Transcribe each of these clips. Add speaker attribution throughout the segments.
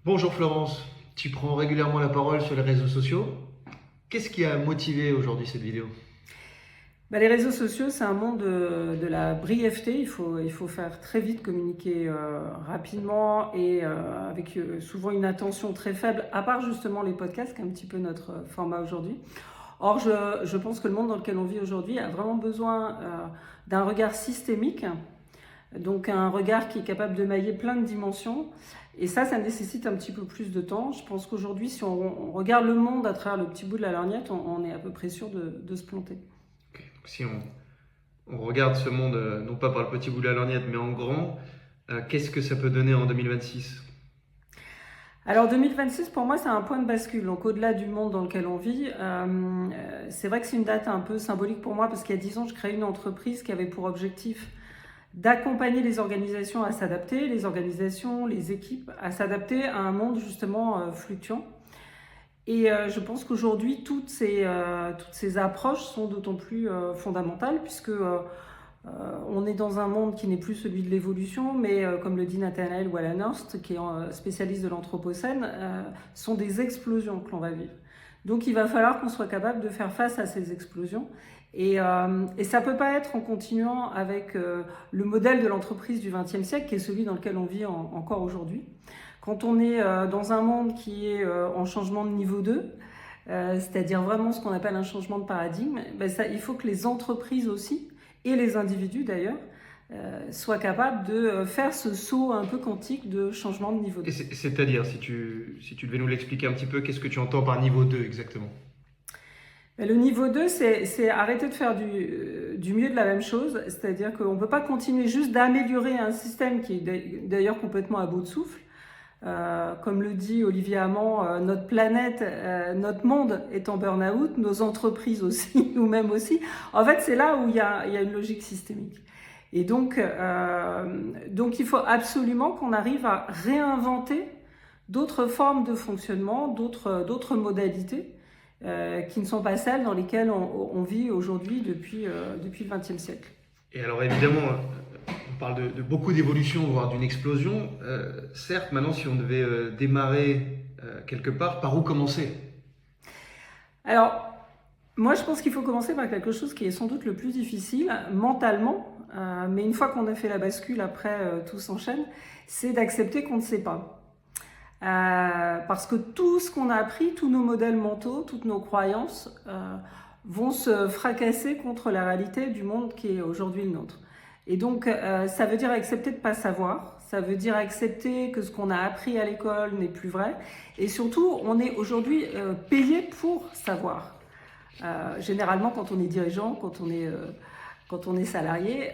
Speaker 1: Bonjour Florence, tu prends régulièrement la parole sur les réseaux sociaux. Qu'est-ce qui a motivé aujourd'hui cette vidéo?
Speaker 2: Les réseaux sociaux, c'est un monde de la brièveté. Il faut faire très vite, communiquer rapidement et avec souvent une attention très faible, à part justement les podcasts, qui est un petit peu notre format aujourd'hui. Or, je pense que le monde dans lequel on vit aujourd'hui a vraiment besoin d'un regard systémique, donc un regard qui est capable de mailler plein de dimensions. Et ça nécessite un petit peu plus de temps. Je pense qu'aujourd'hui, si on regarde le monde à travers le petit bout de la lorgnette, on est à peu près sûr de se planter.
Speaker 1: Ok, donc si on regarde ce monde, non pas par le petit bout de la lorgnette, mais en grand, qu'est-ce que ça peut donner en 2026?
Speaker 2: Alors 2026, pour moi, c'est un point de bascule. Donc au-delà du monde dans lequel on vit, c'est vrai que c'est une date un peu symbolique pour moi parce qu'il y a 10 ans, je créais une entreprise qui avait pour objectif d'accompagner les organisations à s'adapter, les organisations, les équipes à s'adapter à un monde justement fluctuant. Et je pense qu'aujourd'hui, toutes ces approches sont d'autant plus fondamentales puisque on est dans un monde qui n'est plus celui de l'évolution, mais comme le dit Nathanael Wallenhorst, qui est spécialiste de l'Anthropocène, sont des explosions que l'on va vivre. Donc il va falloir qu'on soit capable de faire face à ces explosions. Et ça ne peut pas être en continuant avec le modèle de l'entreprise du XXe siècle, qui est celui dans lequel on vit encore aujourd'hui. Quand on est dans un monde qui est en changement de niveau 2, c'est-à-dire vraiment ce qu'on appelle un changement de paradigme, il faut que les entreprises aussi, et les individus d'ailleurs, soient capables de faire ce saut un peu quantique de changement de niveau
Speaker 1: Et
Speaker 2: 2.
Speaker 1: c'est-à-dire, si tu devais nous l'expliquer un petit peu, qu'est-ce que tu entends par niveau 2 exactement?
Speaker 2: Le niveau 2, c'est arrêter de faire du mieux de la même chose, c'est-à-dire qu'on ne peut pas continuer juste d'améliorer un système qui est d'ailleurs complètement à bout de souffle. Comme le dit Olivier Hamon, notre planète, notre monde est en burn-out, nos entreprises aussi, nous-mêmes aussi. En fait, c'est là où il y a une logique systémique. Et donc il faut absolument qu'on arrive à réinventer d'autres formes de fonctionnement, d'autres modalités qui ne sont pas celles dans lesquelles on vit aujourd'hui depuis le XXe siècle.
Speaker 1: Et alors évidemment, on parle de beaucoup d'évolution, voire d'une explosion. Certes, maintenant, si on devait démarrer quelque part, par où commencer?
Speaker 2: Alors, moi, je pense qu'il faut commencer par quelque chose qui est sans doute le plus difficile mentalement, mais une fois qu'on a fait la bascule, après tout s'enchaîne, c'est d'accepter qu'on ne sait pas. Parce que tout ce qu'on a appris, tous nos modèles mentaux, toutes nos croyances vont se fracasser contre la réalité du monde qui est aujourd'hui le nôtre. Et donc, ça veut dire accepter de ne pas savoir, ça veut dire accepter que ce qu'on a appris à l'école n'est plus vrai, et surtout, on est aujourd'hui payé pour savoir. Généralement, quand on est dirigeant, quand on est salarié.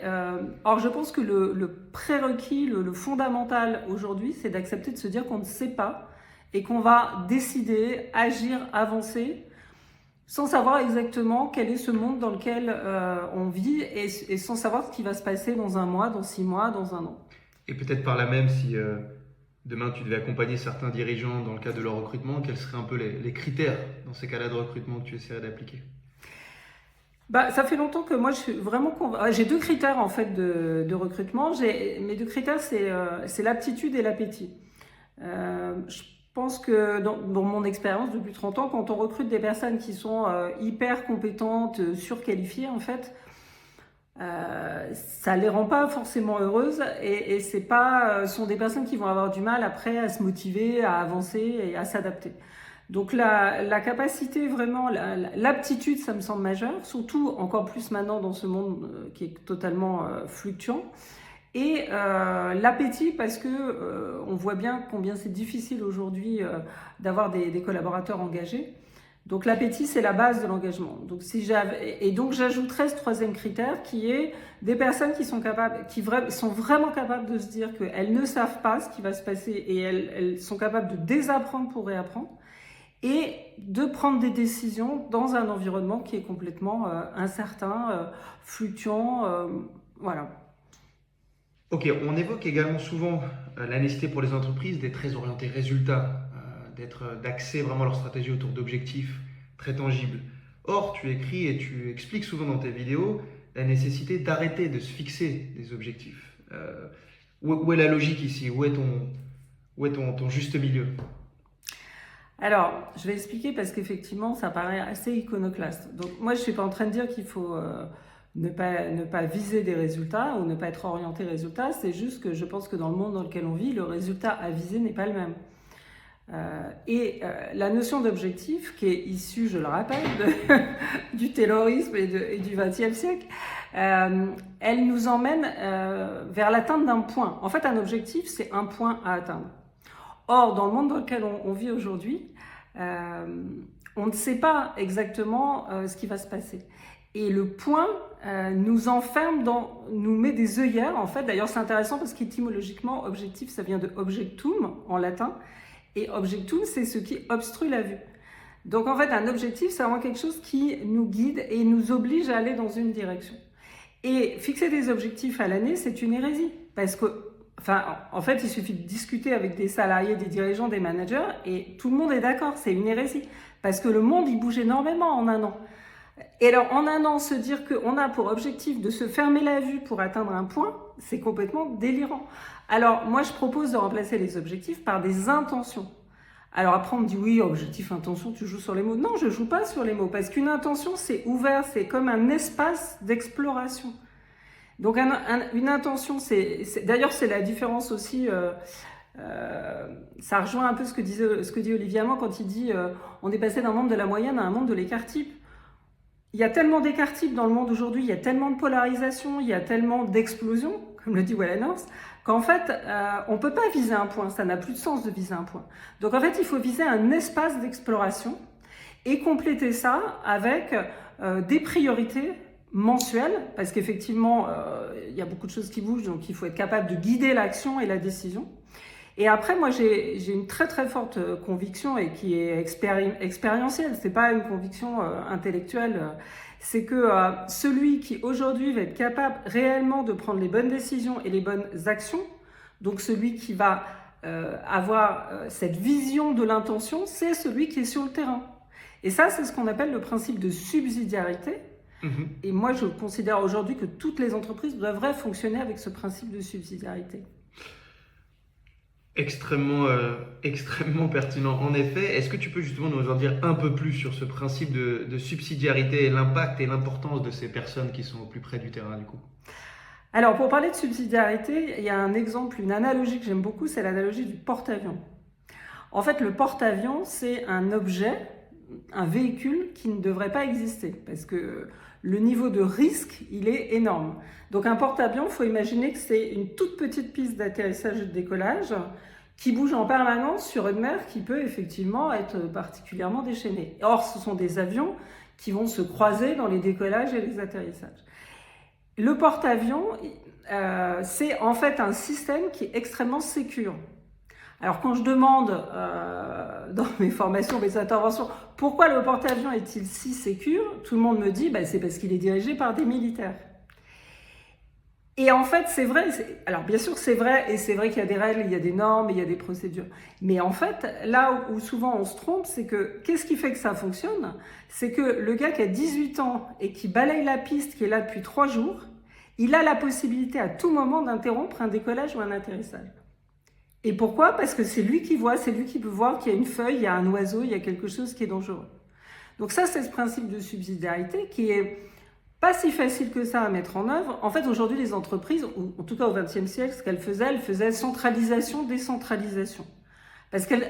Speaker 2: Or, je pense que le prérequis, le fondamental aujourd'hui, c'est d'accepter de se dire qu'on ne sait pas et qu'on va décider, agir, avancer sans savoir exactement quel est ce monde dans lequel on vit et sans savoir ce qui va se passer dans un mois, dans 6 mois, dans un an.
Speaker 1: Et peut-être par là même, si demain tu devais accompagner certains dirigeants dans le cadre de leur recrutement, quels seraient un peu les critères dans ces cas-là de recrutement que tu essaierais d'appliquer?
Speaker 2: Ça fait longtemps que moi je suis vraiment j'ai deux critères en fait de recrutement. Mes deux critères, c'est l'aptitude et l'appétit. Je pense que dans mon expérience depuis 30 ans, quand on recrute des personnes qui sont hyper compétentes, surqualifiées en fait, ça les rend pas forcément heureuses et c'est pas, ce sont des personnes qui vont avoir du mal après à se motiver, à avancer et à s'adapter. Donc la capacité vraiment, l'aptitude, ça me semble majeur, surtout encore plus maintenant dans ce monde qui est totalement fluctuant. Et l'appétit parce que on voit bien combien c'est difficile aujourd'hui d'avoir des collaborateurs engagés. Donc l'appétit, c'est la base de l'engagement. Donc et donc j'ajouterais ce troisième critère qui est des personnes qui sont capables, sont vraiment capables de se dire qu'elles ne savent pas ce qui va se passer et elles sont capables de désapprendre pour réapprendre et de prendre des décisions dans un environnement qui est complètement incertain, fluctuant, voilà.
Speaker 1: Ok, on évoque également souvent la nécessité pour les entreprises d'être très orientées résultats, d'axer vraiment leur stratégie autour d'objectifs très tangibles. Or, tu écris et tu expliques souvent dans tes vidéos la nécessité d'arrêter de se fixer des objectifs. Où est la logique ici? Où est Où est ton juste milieu?
Speaker 2: Alors, je vais expliquer parce qu'effectivement, ça paraît assez iconoclaste. Donc, moi, je ne suis pas en train de dire qu'il faut ne pas viser des résultats ou ne pas être orienté résultat. C'est juste que je pense que dans le monde dans lequel on vit, le résultat à viser n'est pas le même. La notion d'objectif, qui est issue, je le rappelle, du taylorisme et du XXe siècle, elle nous emmène vers l'atteinte d'un point. En fait, un objectif, c'est un point à atteindre. Or, dans le monde dans lequel on vit aujourd'hui, on ne sait pas exactement ce qui va se passer. Et le point nous enferme nous met des œillères, en fait. D'ailleurs, c'est intéressant parce qu'étymologiquement, objectif, ça vient de objectum, en latin. Et objectum, c'est ce qui obstrue la vue. Donc, en fait, un objectif, c'est vraiment quelque chose qui nous guide et nous oblige à aller dans une direction. Et fixer des objectifs à l'année, c'est une hérésie. Parce que, en fait, il suffit de discuter avec des salariés, des dirigeants, des managers, et tout le monde est d'accord, c'est une hérésie. Parce que le monde, il bouge énormément en un an. Et alors, en un an, se dire qu'on a pour objectif de se fermer la vue pour atteindre un point, c'est complètement délirant. Alors, moi, je propose de remplacer les objectifs par des intentions. Alors après, on me dit, oui, objectif, intention, tu joues sur les mots. Non, je ne joue pas sur les mots, parce qu'une intention, c'est ouvert, c'est comme un espace d'exploration. Donc, une intention, d'ailleurs, c'est la différence aussi... ça rejoint un peu ce que dit Olivier Hamon quand il dit on est passé d'un monde de la moyenne à un monde de l'écart type. Il y a tellement d'écart type dans le monde aujourd'hui, il y a tellement de polarisation, il y a tellement d'explosions, comme le dit Wallenhorst, qu'en fait, on ne peut pas viser un point, ça n'a plus de sens de viser un point. Donc en fait, il faut viser un espace d'exploration et compléter ça avec des priorités mensuelles, parce qu'effectivement, il y a beaucoup de choses qui bougent, donc il faut être capable de guider l'action et la décision. Et après, moi, j'ai une très très forte conviction et qui est expérientielle. C'est pas une conviction intellectuelle. C'est que celui qui aujourd'hui va être capable réellement de prendre les bonnes décisions et les bonnes actions, donc celui qui va avoir cette vision de l'intention, c'est celui qui est sur le terrain. Et ça, c'est ce qu'on appelle le principe de subsidiarité. Et moi, je considère aujourd'hui que toutes les entreprises devraient fonctionner avec ce principe de subsidiarité.
Speaker 1: Extrêmement pertinent. En effet, est-ce que tu peux justement nous en dire un peu plus sur ce principe de subsidiarité et l'impact et l'importance de ces personnes qui sont au plus près du terrain, du coup?
Speaker 2: Alors, pour parler de subsidiarité, il y a un exemple, une analogie que j'aime beaucoup, c'est l'analogie du porte-avions. En fait, le porte-avions, c'est un objet, un véhicule qui ne devrait pas exister parce que le niveau de risque, il est énorme. Donc un porte-avions, il faut imaginer que c'est une toute petite piste d'atterrissage et de décollage qui bouge en permanence sur une mer qui peut effectivement être particulièrement déchaînée. Or, ce sont des avions qui vont se croiser dans les décollages et les atterrissages. Le porte-avions, c'est en fait un système qui est extrêmement sécure. Alors quand je demande dans mes formations, mes interventions, pourquoi le porte-avions est-il si sécure, tout le monde me dit c'est parce qu'il est dirigé par des militaires. Et en fait, c'est vrai, alors bien sûr c'est vrai, et c'est vrai qu'il y a des règles, il y a des normes, il y a des procédures. Mais en fait, là où souvent on se trompe, c'est que qu'est-ce qui fait que ça fonctionne? C'est que le gars qui a 18 ans et qui balaye la piste, qui est là depuis 3 jours, il a la possibilité à tout moment d'interrompre un décollage ou un atterrissage. Et pourquoi? Parce que c'est lui qui voit, c'est lui qui peut voir qu'il y a une feuille, il y a un oiseau, il y a quelque chose qui est dangereux. Donc ça, c'est ce principe de subsidiarité qui est pas si facile que ça à mettre en œuvre. En fait, aujourd'hui, les entreprises, ou en tout cas au XXe siècle, ce qu'elles faisaient centralisation, décentralisation. Parce qu'il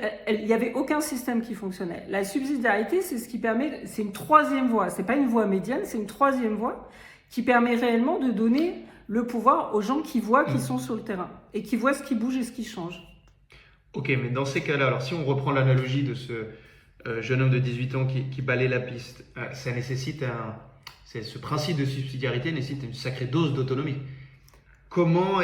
Speaker 2: n'y avait aucun système qui fonctionnait. La subsidiarité, c'est ce qui permet, c'est une troisième voie. C'est pas une voie médiane, c'est une troisième voie qui permet réellement de donner le pouvoir aux gens qui voient qu'ils sont sur le terrain et qui voient ce qui bouge et ce qui change.
Speaker 1: Ok, mais dans ces cas-là, alors si on reprend l'analogie de ce jeune homme de 18 ans qui balaye la piste, ça nécessite ce principe de subsidiarité nécessite une sacrée dose d'autonomie. Comment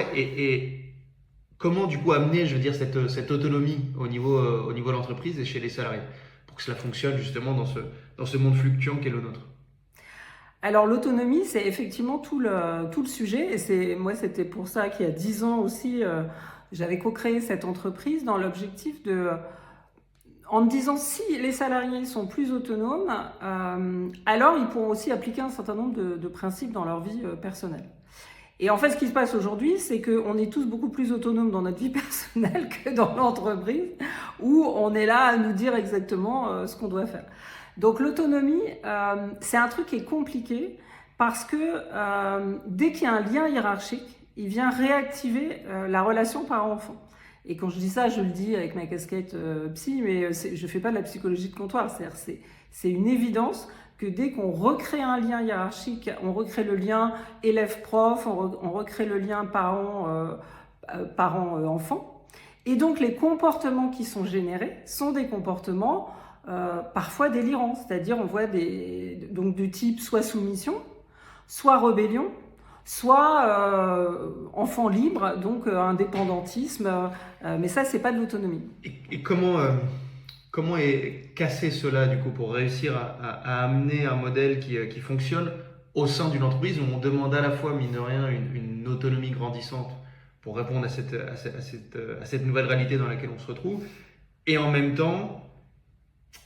Speaker 1: comment du coup amener, je veux dire, cette autonomie au niveau de l'entreprise et chez les salariés pour que cela fonctionne justement dans ce monde fluctuant qu'est le nôtre?
Speaker 2: Alors l'autonomie, c'est effectivement tout le sujet, et c'était pour ça qu'il y a 10 ans aussi, j'avais co-créé cette entreprise dans l'objectif en me disant si les salariés sont plus autonomes, alors ils pourront aussi appliquer un certain nombre de principes dans leur vie personnelle. Et en fait, ce qui se passe aujourd'hui, c'est qu'on est tous beaucoup plus autonomes dans notre vie personnelle que dans l'entreprise, où on est là à nous dire exactement ce qu'on doit faire. Donc l'autonomie, c'est un truc qui est compliqué parce que dès qu'il y a un lien hiérarchique, il vient réactiver la relation parent-enfant. Et quand je dis ça, je le dis avec ma casquette psy, mais je fais pas de la psychologie de comptoir. C'est une évidence que dès qu'on recrée un lien hiérarchique, on recrée le lien élève-prof, on recrée le lien parent-enfant. Et donc les comportements qui sont générés sont des comportements parfois délirants. C'est-à-dire on voit donc du type soit soumission, soit rébellion, soit enfant libre, donc indépendantisme, mais ça, c'est pas de l'autonomie.
Speaker 1: Et comment est cassé cela, du coup, pour réussir à amener un modèle qui fonctionne au sein d'une entreprise où on demande à la fois, mine de rien, une autonomie grandissante pour répondre à cette nouvelle réalité dans laquelle on se retrouve, et en même temps,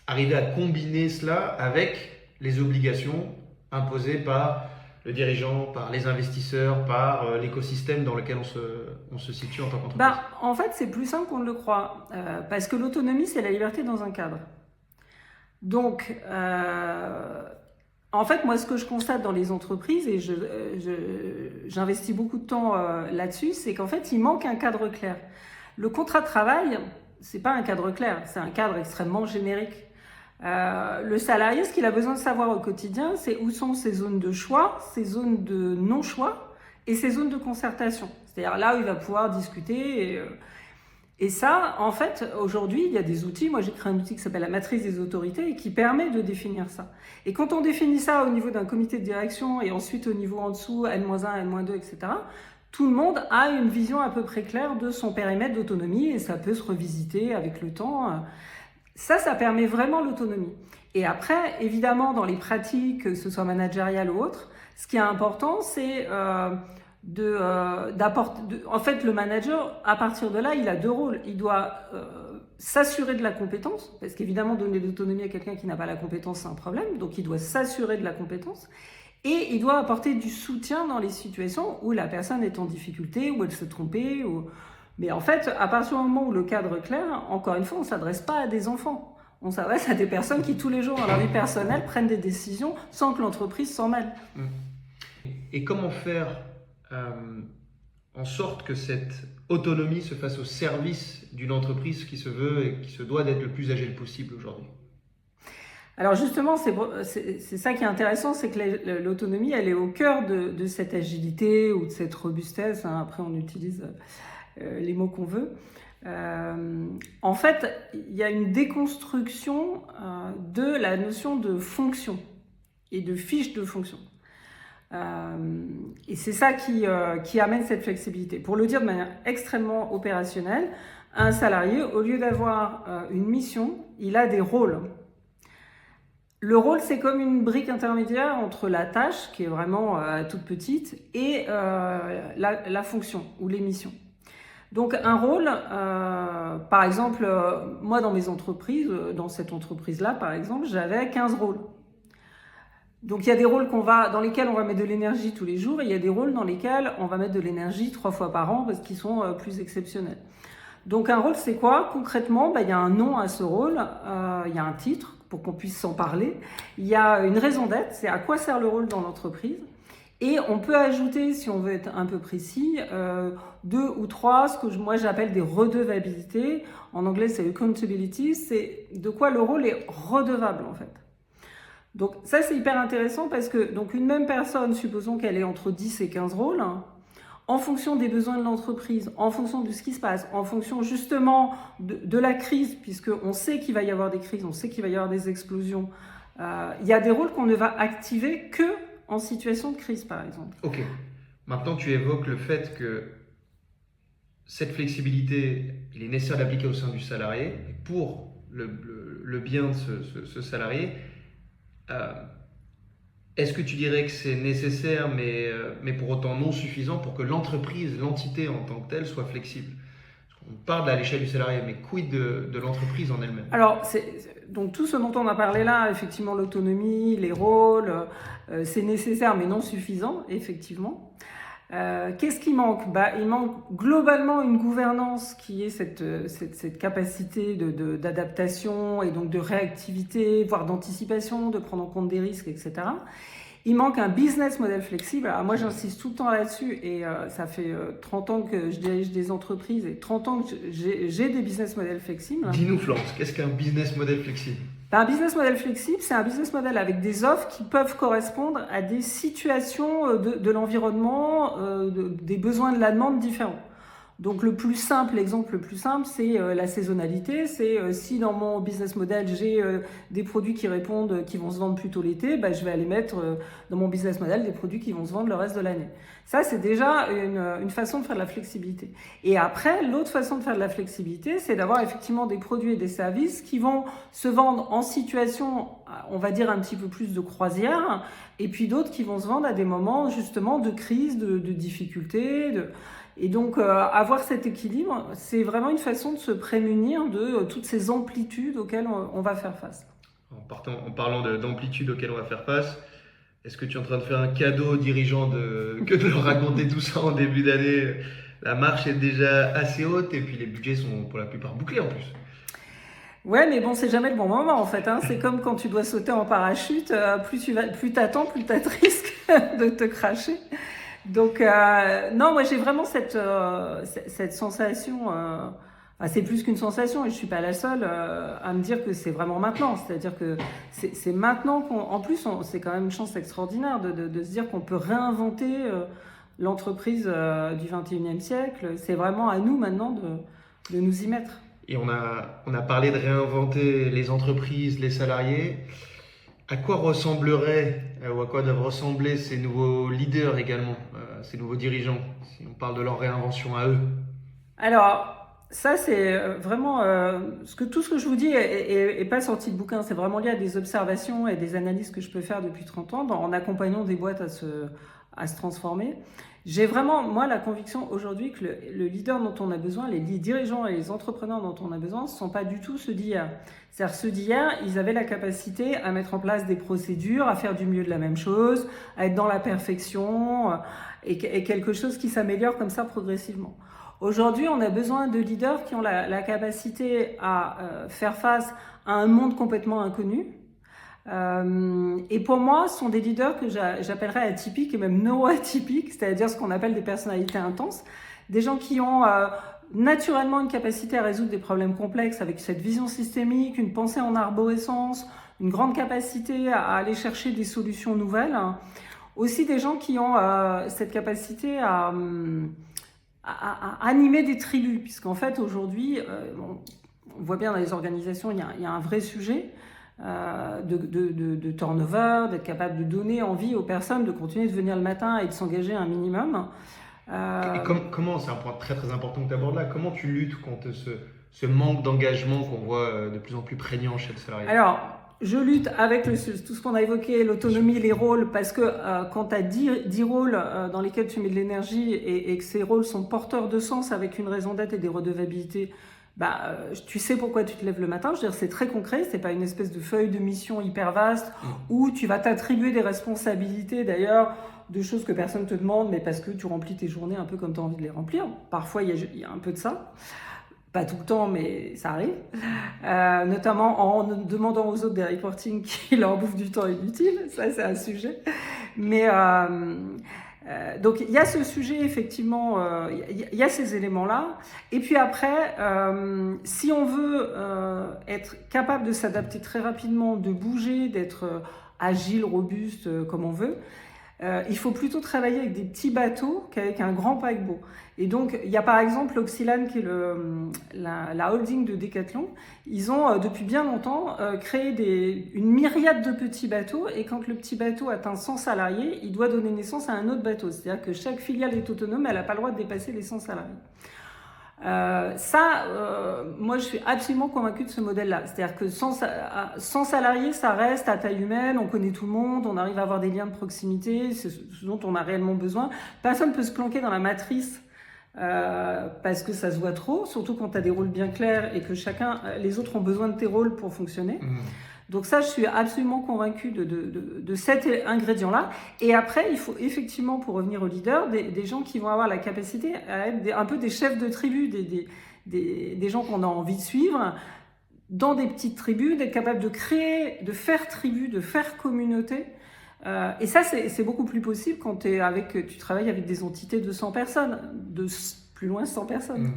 Speaker 1: arriver à combiner cela avec les obligations imposées par le dirigeant, par les investisseurs, par l'écosystème dans lequel on se situe en tant qu'entreprise?
Speaker 2: En fait, c'est plus simple qu'on ne le croit, parce que l'autonomie, c'est la liberté dans un cadre. Donc, en fait, moi, ce que je constate dans les entreprises, et j'investis beaucoup de temps là-dessus, c'est qu'en fait, il manque un cadre clair. Le contrat de travail, c'est pas un cadre clair, c'est un cadre extrêmement générique. Le salarié, ce qu'il a besoin de savoir au quotidien, c'est où sont ses zones de choix, ses zones de non-choix et ses zones de concertation. C'est-à-dire là où il va pouvoir discuter. Et ça, en fait, aujourd'hui, il y a des outils. Moi, j'ai créé un outil qui s'appelle la matrice des autorités et qui permet de définir ça. Et quand on définit ça au niveau d'un comité de direction et ensuite au niveau en dessous, N-1, N-2, etc., tout le monde a une vision à peu près claire de son périmètre d'autonomie et ça peut se revisiter avec le temps. Ça permet vraiment l'autonomie. Et après, évidemment, dans les pratiques, que ce soit managériales ou autres, ce qui est important, c'est en fait, le manager, à partir de là, il a deux rôles. Il doit s'assurer de la compétence, parce qu'évidemment, donner de l'autonomie à quelqu'un qui n'a pas la compétence, c'est un problème. Donc, il doit s'assurer de la compétence. Et il doit apporter du soutien dans les situations où la personne est en difficulté, où elle s'est trompée, Mais en fait, à partir du moment où le cadre est clair, encore une fois, on ne s'adresse pas à des enfants. On s'adresse à des personnes qui, tous les jours, dans leur vie personnelle, prennent des décisions sans que l'entreprise s'en mêle.
Speaker 1: Et comment faire en sorte que cette autonomie se fasse au service d'une entreprise qui se veut et qui se doit d'être le plus agile possible aujourd'hui?
Speaker 2: Alors justement, c'est ça qui est intéressant, c'est que l'autonomie, elle est au cœur de cette agilité ou de cette robustesse. Hein. Après, on utilise les mots qu'on veut. En fait, il y a une déconstruction de la notion de fonction et de fiche de fonction. Et c'est ça qui amène cette flexibilité. Pour le dire de manière extrêmement opérationnelle, un salarié, au lieu d'avoir une mission, il a des rôles. Le rôle, c'est comme une brique intermédiaire entre la tâche, qui est vraiment toute petite, et la fonction ou les missions. Donc un rôle, par exemple, moi dans mes entreprises, dans cette entreprise-là par exemple, j'avais 15 rôles. Donc il y a des rôles dans lesquels on va mettre de l'énergie tous les jours et il y a des rôles dans lesquels on va mettre de l'énergie 3 fois par an parce qu'ils sont plus exceptionnels. Donc un rôle c'est quoi? Concrètement, il y a un nom à ce rôle, il y a un titre pour qu'on puisse s'en parler, il y a une raison d'être, c'est à quoi sert le rôle dans l'entreprise. Et on peut ajouter, si on veut être un peu précis, 2 ou 3, ce que moi j'appelle des redevabilités. En anglais, c'est accountability, c'est de quoi le rôle est redevable en fait. Donc ça, c'est hyper intéressant parce que donc une même personne, supposons qu'elle ait entre 10 et 15 rôles, en fonction des besoins de l'entreprise, en fonction de ce qui se passe, en fonction justement de la crise, puisqu'on sait qu'il va y avoir des crises, on sait qu'il va y avoir des explosions, il y a des rôles qu'on ne va activer que en situation de crise, par exemple.
Speaker 1: Ok. Maintenant, tu évoques le fait que cette flexibilité, il est nécessaire d'appliquer au sein du salarié. Et pour le bien de ce salarié, est-ce que tu dirais que c'est nécessaire, mais pour autant non suffisant pour que l'entreprise, l'entité en tant que telle, soit flexible? On parle à l'échelle du salarié, mais quid de l'entreprise en elle-même?
Speaker 2: Alors, donc tout ce dont on a parlé là, effectivement, l'autonomie, les rôles, c'est nécessaire mais non suffisant, effectivement. Qu'est-ce qui manque? Il manque globalement une gouvernance qui est cette capacité d'adaptation et donc de réactivité, voire d'anticipation, de prendre en compte des risques, etc. Il manque un business model flexible. Alors moi, j'insiste tout le temps là-dessus et ça fait 30 ans que je dirige des entreprises et 30 ans que j'ai des business models flexibles.
Speaker 1: Dis-nous, Florence, qu'est-ce qu'un business model flexible?
Speaker 2: Un business model flexible, c'est un business model avec des offres qui peuvent correspondre à des situations de l'environnement, des besoins de la demande différents. Donc l'exemple le plus simple, c'est la saisonnalité. C'est si dans mon business model, j'ai des produits qui vont se vendre plutôt l'été, je vais aller mettre dans mon business model des produits qui vont se vendre le reste de l'année. Ça, c'est déjà une façon de faire de la flexibilité. Et après, l'autre façon de faire de la flexibilité, c'est d'avoir effectivement des produits et des services qui vont se vendre en situation, on va dire, un petit peu plus de croisière, et puis d'autres qui vont se vendre à des moments justement de crise, de difficulté, Et donc, avoir cet équilibre, c'est vraiment une façon de se prémunir de toutes ces amplitudes auxquelles on va faire face.
Speaker 1: En parlant d'amplitudes auxquelles on va faire face, est-ce que tu es en train de faire un cadeau aux dirigeants que de leur raconter tout ça en début d'année? La marche est déjà assez haute et puis les budgets sont pour la plupart bouclés en plus.
Speaker 2: Ouais, mais bon, c'est jamais le bon moment en fait. C'est comme quand tu dois sauter en parachute, plus t'attends, plus t'as de risque de te cracher. Donc, non, moi j'ai vraiment cette sensation, c'est plus qu'une sensation et je suis pas la seule à me dire que c'est vraiment maintenant. C'est-à-dire que c'est maintenant en plus, c'est quand même une chance extraordinaire de se dire qu'on peut réinventer l'entreprise du 21e siècle. C'est vraiment à nous maintenant de nous y mettre.
Speaker 1: Et on a parlé de réinventer les entreprises, les salariés. À quoi ressemblerait ou à quoi doivent ressembler ces nouveaux leaders également, ces nouveaux dirigeants, si on parle de leur réinvention à eux?
Speaker 2: Alors, ça c'est vraiment tout ce que je vous dis est pas sorti de bouquin, c'est vraiment lié à des observations et des analyses que je peux faire depuis 30 ans en accompagnant des boîtes à se transformer. J'ai vraiment, moi, la conviction aujourd'hui que le leader dont on a besoin, les dirigeants et les entrepreneurs dont on a besoin, ne sont pas du tout ceux d'hier. C'est-à-dire ceux d'hier, ils avaient la capacité à mettre en place des procédures, à faire du mieux de la même chose, à être dans la perfection et quelque chose qui s'améliore comme ça progressivement. Aujourd'hui, on a besoin de leaders qui ont la capacité à faire face à un monde complètement inconnu. Et pour moi, ce sont des leaders que j'appellerais atypiques et même neuroatypiques, c'est-à-dire ce qu'on appelle des personnalités intenses, des gens qui ont naturellement une capacité à résoudre des problèmes complexes avec cette vision systémique, une pensée en arborescence, une grande capacité à aller chercher des solutions nouvelles. Aussi des gens qui ont cette capacité à animer des tribus, puisqu'en fait aujourd'hui, on voit bien dans les organisations, il y a un vrai sujet. De turnover, d'être capable de donner envie aux personnes de continuer de venir le matin et de s'engager un minimum.
Speaker 1: Et comment, c'est un point très très important que tu abordes là, comment tu luttes contre ce manque d'engagement qu'on voit de plus en plus prégnant chez le salarié?
Speaker 2: Alors, je lutte avec tout ce qu'on a évoqué, l'autonomie, les rôles, parce que quand tu as 10 rôles dans lesquels tu mets de l'énergie et que ces rôles sont porteurs de sens avec une raison d'être et des redevabilités, tu sais pourquoi tu te lèves le matin. Je veux dire, c'est très concret, c'est pas une espèce de feuille de mission hyper vaste où tu vas t'attribuer des responsabilités d'ailleurs de choses que personne te demande, mais parce que tu remplis tes journées un peu comme tu as envie de les remplir. Parfois, il y a un peu de ça. Pas tout le temps, mais ça arrive. Notamment en demandant aux autres des reportings qui leur bouffent du temps inutile. Ça, c'est un sujet. Mais donc il y a ce sujet effectivement, il y a ces éléments-là. Et puis après, si on veut être capable de s'adapter très rapidement, de bouger, d'être agile, robuste, comme on veut, il faut plutôt travailler avec des petits bateaux qu'avec un grand paquebot. Et donc, il y a par exemple Oxylan, qui est la holding de Decathlon. Ils ont, depuis bien longtemps, créé une myriade de petits bateaux. Et quand le petit bateau atteint 100 salariés, il doit donner naissance à un autre bateau. C'est-à-dire que chaque filiale est autonome, elle n'a pas le droit de dépasser les 100 salariés. Moi je suis absolument convaincue de ce modèle-là. C'est-à-dire que 100 salariés, ça reste à taille humaine, on connaît tout le monde, on arrive à avoir des liens de proximité, c'est ce dont on a réellement besoin. Personne ne peut se planquer dans la matrice parce que ça se voit trop, surtout quand tu as des rôles bien clairs et que les autres ont besoin de tes rôles pour fonctionner. Donc ça, je suis absolument convaincue de cet ingrédient-là. Et après, il faut effectivement, pour revenir aux leaders, des gens qui vont avoir la capacité à être un peu des chefs de tribu, des gens qu'on a envie de suivre, dans des petites tribus, d'être capable de créer, de faire tribu, de faire communauté. Et ça, c'est beaucoup plus possible quand tu travailles avec des entités de 100 personnes, de plus loin 100 personnes.
Speaker 1: Mm.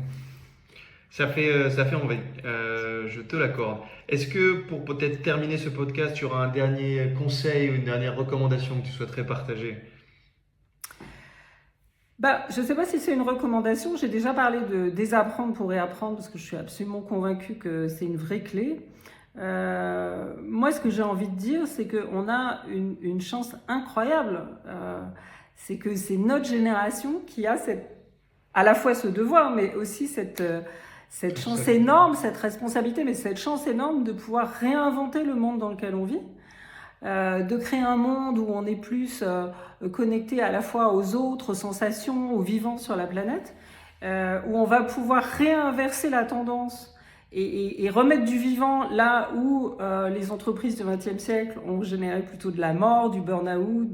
Speaker 1: Ça fait envie, je te l'accorde. Est-ce que pour peut-être terminer ce podcast, tu auras un dernier conseil ou une dernière recommandation que tu souhaiterais partager?
Speaker 2: Je ne sais pas si c'est une recommandation. J'ai déjà parlé de désapprendre pour réapprendre parce que je suis absolument convaincue que c'est une vraie clé. Moi, ce que j'ai envie de dire, c'est qu'on a une chance incroyable. C'est que c'est notre génération qui a à la fois ce devoir, mais aussi cette chance énorme, cette responsabilité, mais cette chance énorme de pouvoir réinventer le monde dans lequel on vit. De créer un monde où on est plus connecté à la fois aux autres, aux sensations, aux vivants sur la planète, où on va pouvoir réinverser la tendance et remettre du vivant là où les entreprises du XXe siècle ont généré plutôt de la mort, du burn-out.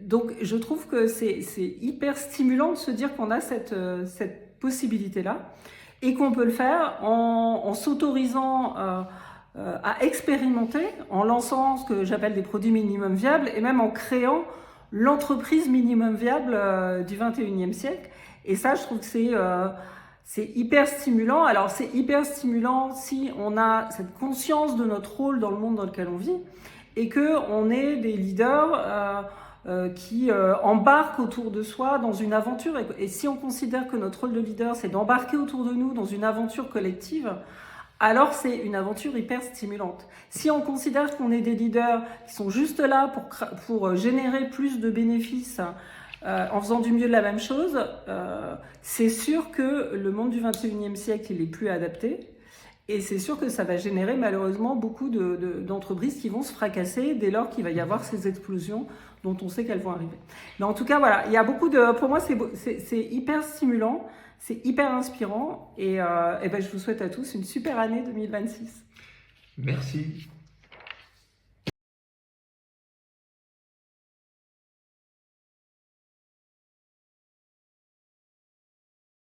Speaker 2: Donc je trouve que c'est hyper stimulant de se dire qu'on a cette possibilité-là et qu'on peut le faire en s'autorisant à expérimenter, en lançant ce que j'appelle des produits minimum viables et même en créant l'entreprise minimum viable du 21e siècle. Et ça, je trouve que c'est hyper stimulant. Alors, c'est hyper stimulant si on a cette conscience de notre rôle dans le monde dans lequel on vit et qu'on est des leaders qui embarquent autour de soi dans une aventure. Et si on considère que notre rôle de leader, c'est d'embarquer autour de nous dans une aventure collective, alors c'est une aventure hyper stimulante. Si on considère qu'on est des leaders qui sont juste là pour générer plus de bénéfices en faisant du mieux de la même chose, c'est sûr que le monde du 21e siècle, il est plus adapté. Et c'est sûr que ça va générer malheureusement beaucoup d'entreprises qui vont se fracasser dès lors qu'il va y avoir ces explosions dont on sait qu'elles vont arriver. Mais en tout cas, voilà, il y a pour moi, c'est hyper stimulant, c'est hyper inspirant et je vous souhaite à tous une super année 2026.
Speaker 1: Merci.